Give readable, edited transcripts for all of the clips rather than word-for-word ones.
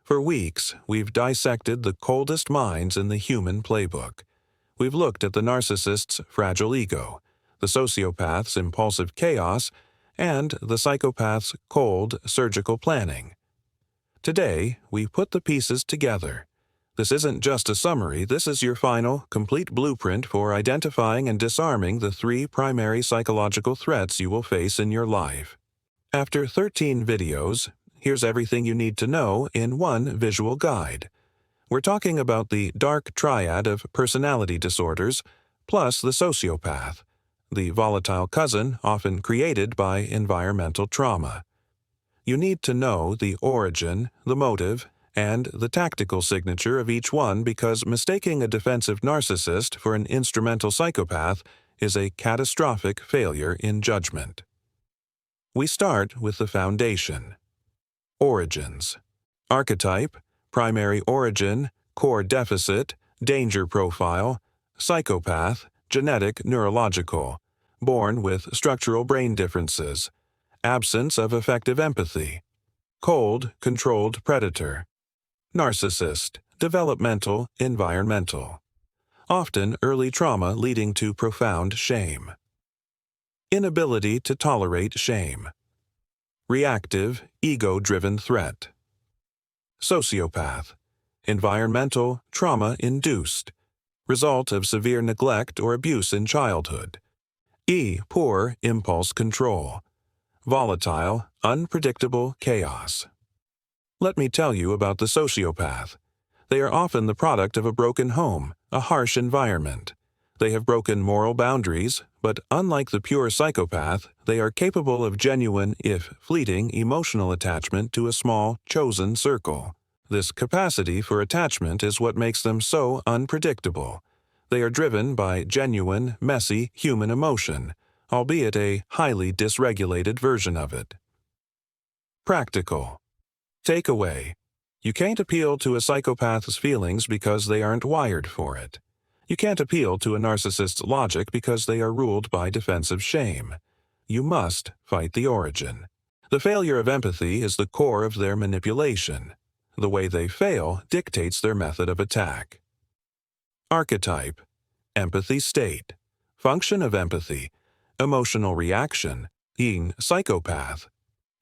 For weeks, we've dissected the coldest minds in the human playbook. We've looked at the narcissist's fragile ego, the sociopath's impulsive chaos, and the psychopath's cold, surgical planning. Today, we put the pieces together. This isn't just a summary, this is your final, complete blueprint for identifying and disarming the 3 primary psychological threats you will face in your life. After 13 videos, here's everything you need to know in one visual guide. We're talking about the dark triad of personality disorders, plus the sociopath, the volatile cousin often created by environmental trauma. You need to know the origin, the motive, and the tactical signature of each one because mistaking a defensive narcissist for an instrumental psychopath is a catastrophic failure in judgment. We start with the foundation. Origins. Archetype, primary origin, core deficit, danger profile, psychopath, genetic neurological, born with structural brain differences, absence of effective empathy, cold, controlled predator, narcissist, developmental, environmental, often early trauma leading to profound shame, inability to tolerate shame, reactive, ego-driven threat, sociopath, environmental, trauma-induced, result of severe neglect or abuse in childhood, poor impulse control, volatile, unpredictable chaos. Let me tell you about the sociopath. They are often the product of a broken home, a harsh environment. They have broken moral boundaries, but unlike the pure psychopath, they are capable of genuine, if fleeting, emotional attachment to a small, chosen circle. This capacity for attachment is what makes them so unpredictable. They are driven by genuine, messy, human emotion, albeit a highly dysregulated version of it. Practical. Takeaway. You can't appeal to a psychopath's feelings because they aren't wired for it. You can't appeal to a narcissist's logic because they are ruled by defensive shame. You must fight the origin. The failure of empathy is the core of their manipulation. The way they fail dictates their method of attack. Archetype. Empathy state. Function of empathy. Emotional reaction. Psychopath.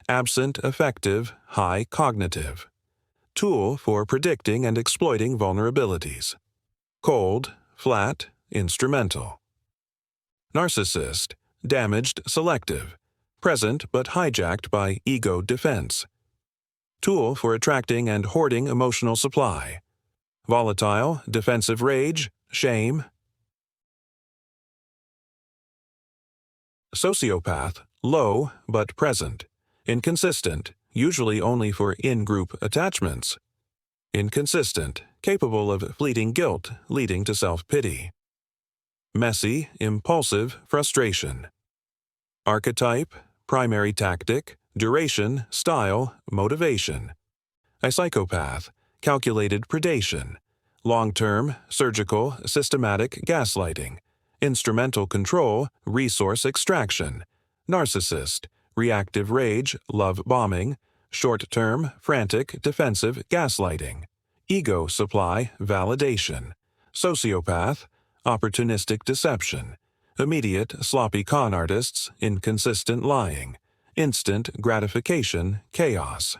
Absent affective, high cognitive. Tool for predicting and exploiting vulnerabilities. Cold, flat, instrumental. Narcissist, damaged selective. Present but hijacked by ego defense. Tool for attracting and hoarding emotional supply. Volatile, defensive rage, shame. Sociopath, low but present. Inconsistent, usually only for in-group attachments. Inconsistent, capable of fleeting guilt leading to self-pity. Messy, impulsive, frustration. Archetype, primary tactic, duration, style, motivation. A psychopath, calculated predation. Long-term, surgical, systematic gaslighting. Instrumental control, resource extraction. Narcissist, reactive rage, love bombing. Short-term, frantic, defensive gaslighting. Ego supply, validation. Sociopath, opportunistic deception. Immediate, sloppy con artists, inconsistent lying. Instant gratification, chaos.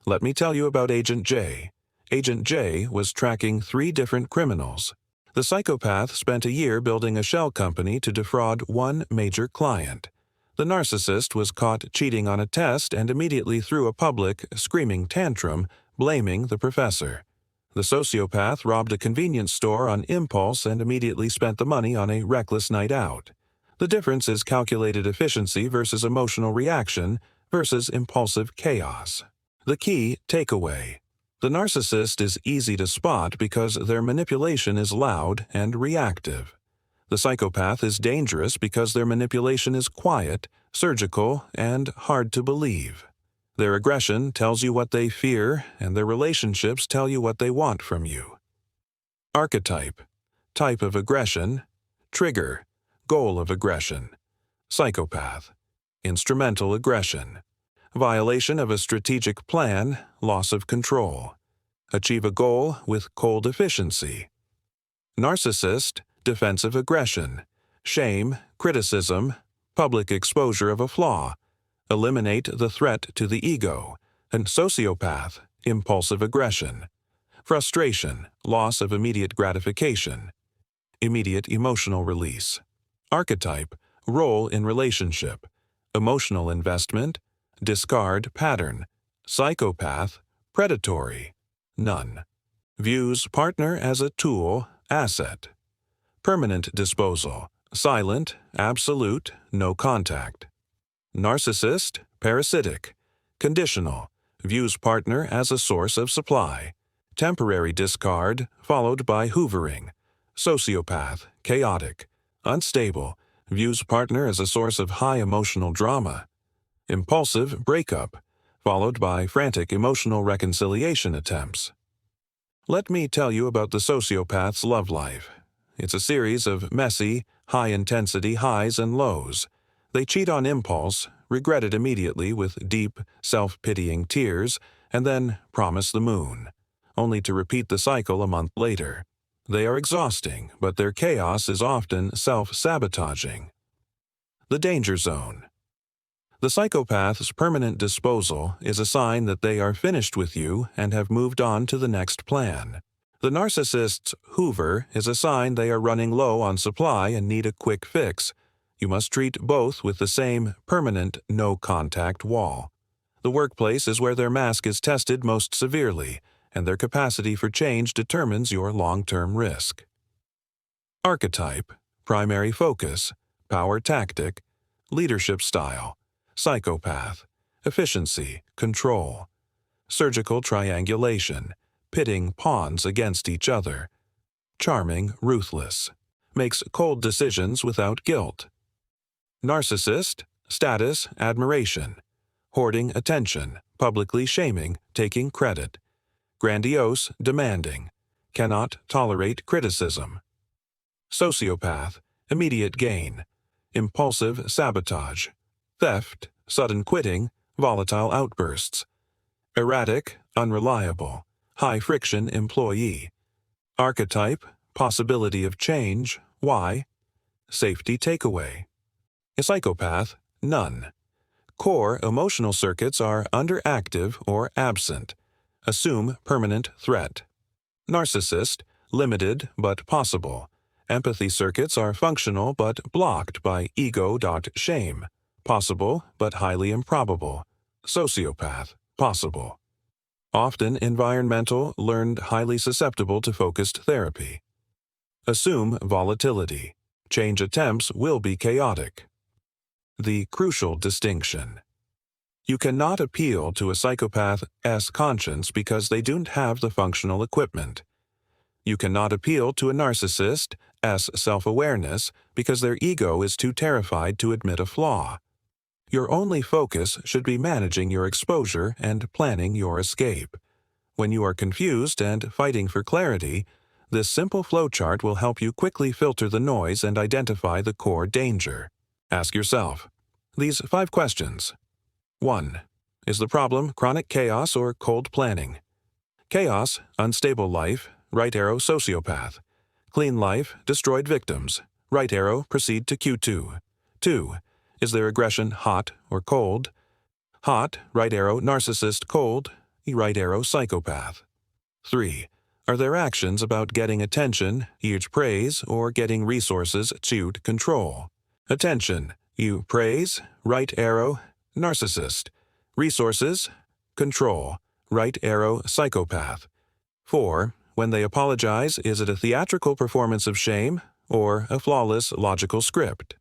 Let me tell you about Agent J. Agent J was tracking 3 different criminals. The psychopath spent a year building a shell company to defraud one major client. The narcissist was caught cheating on a test and immediately threw a public, screaming tantrum, blaming the professor. The sociopath robbed a convenience store on impulse and immediately spent the money on a reckless night out. The difference is calculated efficiency versus emotional reaction versus impulsive chaos. The key takeaway. The narcissist is easy to spot because their manipulation is loud and reactive. The psychopath is dangerous because their manipulation is quiet, surgical, and hard to believe. Their aggression tells you what they fear, and their relationships tell you what they want from you. Archetype. Type of aggression. Trigger. Goal of aggression. Psychopath. Instrumental aggression. Violation of a strategic plan, loss of control. achieve a goal with cold efficiency. Narcissist, defensive aggression, shame, criticism, public exposure of a flaw, eliminate the threat to the ego, and sociopath, impulsive aggression, frustration, loss of immediate gratification, immediate emotional release, archetype, role in relationship, emotional investment, discard pattern, psychopath, predatory, none. Views partner as a tool, asset. Permanent disposal, silent, absolute, no contact. Narcissist, parasitic. Conditional, views partner as a source of supply. Temporary discard, followed by hoovering. Sociopath, chaotic. Unstable, views partner as a source of high emotional drama. Impulsive breakup, followed by frantic emotional reconciliation attempts. Let me tell you about the sociopath's love life. It's a series of messy, high-intensity highs and lows. They cheat on impulse, regret it immediately with deep, self-pitying tears, and then promise the moon, only to repeat the cycle a month later. They are exhausting, but their chaos is often self-sabotaging. The danger zone. The psychopath's permanent disposal is a sign that they are finished with you and have moved on to the next plan. The narcissist's hoover is a sign they are running low on supply and need a quick fix. You must treat both with the same permanent no-contact wall. The workplace is where their mask is tested most severely, and their capacity for change determines your long-term risk. Archetype, primary focus, power tactic, leadership style, psychopath, efficiency, control, surgical triangulation, pitting pawns against each other, charming, ruthless, makes cold decisions without guilt. Narcissist, status, admiration, hoarding attention, publicly shaming, taking credit, grandiose, demanding, cannot tolerate criticism. Sociopath, immediate gain, impulsive sabotage, theft, sudden quitting, volatile outbursts, erratic, unreliable, high-friction employee. Archetype, possibility of change, why? Safety takeaway. A psychopath, none. Core emotional circuits are underactive or absent. Assume permanent threat. Narcissist, limited but possible. Empathy circuits are functional but blocked by ego.shame. Possible but highly improbable. Sociopath, possible. Often environmental, learned, highly susceptible to focused therapy. Assume volatility. Change attempts will be chaotic. The crucial distinction. You cannot appeal to a psychopath's conscience because they don't have the functional equipment. You cannot appeal to a narcissist's self-awareness because their ego is too terrified to admit a flaw. Your only focus should be managing your exposure and planning your escape. When you are confused and fighting for clarity, this simple flowchart will help you quickly filter the noise and identify the core danger. Ask yourself these 5 questions. 1. Is the problem chronic chaos or cold planning? Chaos, unstable life, right arrow sociopath. Clean life, destroyed victims. Right arrow, proceed to Q2. 2. Is their aggression hot or cold? Hot, right arrow narcissist cold, right arrow psychopath. 3. Are their actions about getting attention, huge praise, or getting resources, chewed control? Attention, you praise, right arrow, narcissist. Resources, control, right arrow psychopath. 4. When they apologize, is it a theatrical performance of shame or a flawless logical script?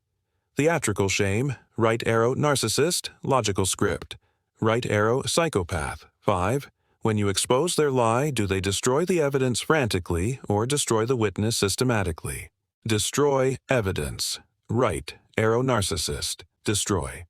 Theatrical shame, right arrow narcissist, logical script. Right arrow psychopath. 5. When you expose their lie, do they destroy the evidence frantically or destroy the witness systematically? Destroy evidence. Right arrow narcissist. Destroy.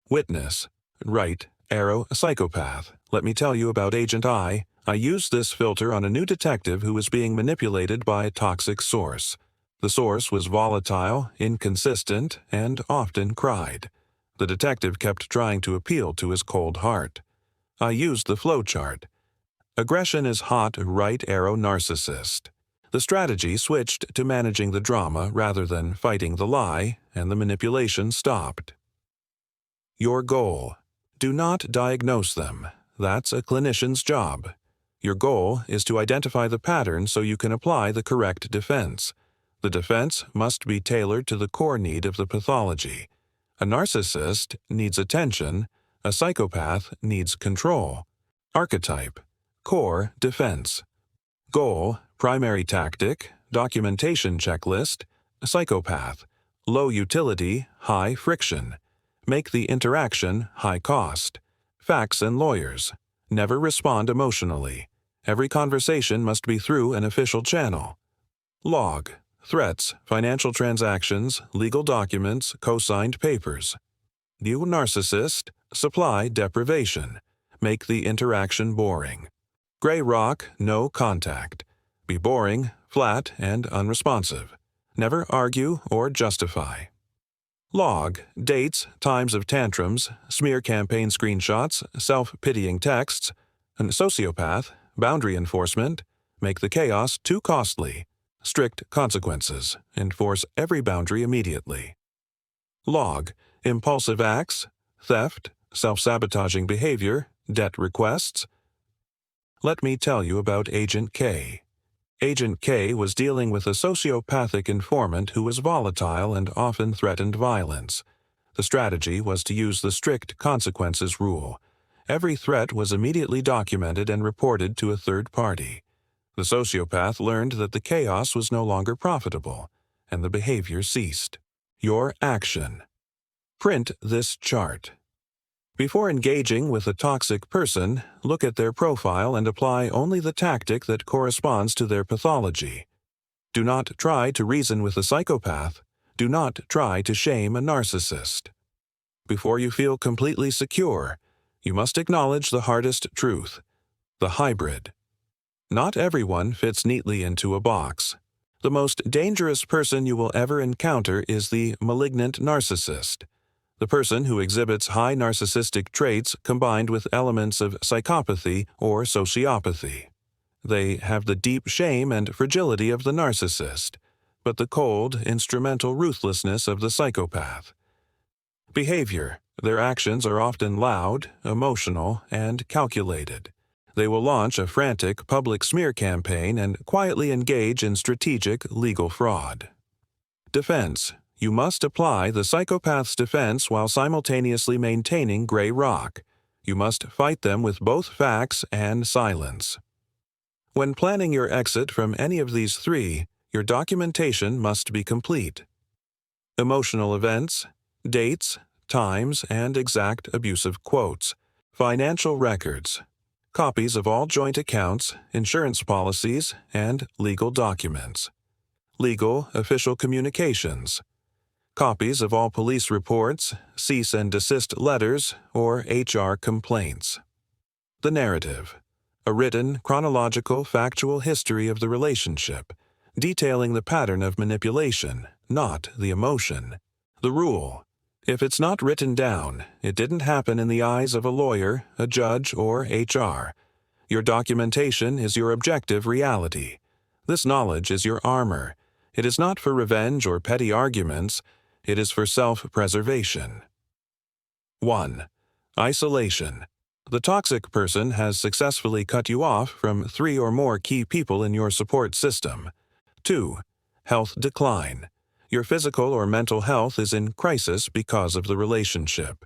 Witness. Right arrow psychopath. Let me tell you about Agent I. I used this filter on a new detective who was being manipulated by a toxic source. The source was volatile, inconsistent, and often cried. The detective kept trying to appeal to his cold heart. I used the flowchart. Aggression is hot right arrow narcissist. The strategy switched to managing the drama rather than fighting the lie, and the manipulation stopped. Your goal. Do not diagnose them. That's a clinician's job. Your goal is to identify the pattern so you can apply the correct defense. The defense must be tailored to the core need of the pathology. A narcissist needs attention. A psychopath needs control. Archetype. Core defense. Goal, primary tactic, documentation checklist. Psychopath. Low utility, high friction. Make the interaction high cost. Facts and lawyers. Never respond emotionally. Every conversation must be through an official channel. Log. Threats, financial transactions, legal documents, co-signed papers. New narcissist. Supply deprivation. Make the interaction boring. Gray rock, no contact. Be boring, flat, and unresponsive. Never argue or justify. Log. Dates, times of tantrums, smear campaign screenshots, self-pitying texts. And sociopath. Boundary enforcement. Make the chaos too costly. Strict consequences. Enforce every boundary immediately. Log. Impulsive acts, theft, self-sabotaging behavior, debt requests. Let me tell you about Agent K. Agent K was dealing with a sociopathic informant who was volatile and often threatened violence. The strategy was to use the strict consequences rule. Every threat was immediately documented and reported to a third party. The sociopath learned that the chaos was no longer profitable, and the behavior ceased. Your action. Print this chart. Before engaging with a toxic person, look at their profile and apply only the tactic that corresponds to their pathology. Do not try to reason with a psychopath. Do not try to shame a narcissist. Before you feel completely secure, you must acknowledge the hardest truth, the hybrid. Not everyone fits neatly into a box. The most dangerous person you will ever encounter is the malignant narcissist, the person who exhibits high narcissistic traits combined with elements of psychopathy or sociopathy. They have the deep shame and fragility of the narcissist, but the cold, instrumental ruthlessness of the psychopath. Behavior. Their actions are often loud, emotional, and calculated. They will launch a frantic public smear campaign and quietly engage in strategic legal fraud. Defense. You must apply the psychopath's defense while simultaneously maintaining gray rock. You must fight them with both facts and silence. When planning your exit from any of these three, your documentation must be complete. Emotional events, dates, times, and exact abusive quotes. Financial records. Copies of all joint accounts, insurance policies, and legal documents. Legal, official communications. Copies of all police reports, cease and desist letters, or HR complaints. The narrative. A written, chronological, factual history of the relationship, detailing the pattern of manipulation, not the emotion. The rule. If it's not written down, it didn't happen in the eyes of a lawyer, a judge, or HR. Your documentation is your objective reality. This knowledge is your armor. It is not for revenge or petty arguments. It is for self-preservation. 1. Isolation. The toxic person has successfully cut you off from 3 or more key people in your support system. 2. Health decline. Your physical or mental health is in crisis because of the relationship.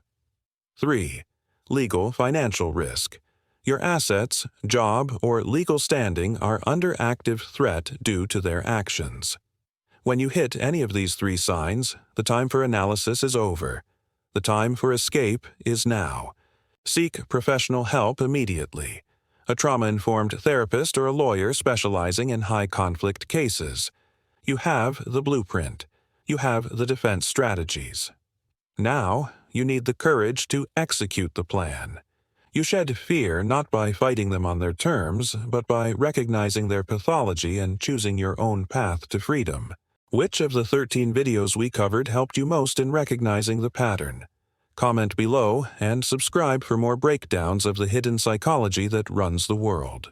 3. Legal financial risk. Your assets, job, or legal standing are under active threat due to their actions. When you hit any of these 3 signs, the time for analysis is over. The time for escape is now. Seek professional help immediately. A trauma-informed therapist or a lawyer specializing in high-conflict cases. You have the blueprint. You have the defense strategies. Now, you need the courage to execute the plan. You shed fear not by fighting them on their terms, but by recognizing their pathology and choosing your own path to freedom. Which of the 13 videos we covered helped you most in recognizing the pattern? Comment below and subscribe for more breakdowns of the hidden psychology that runs the world.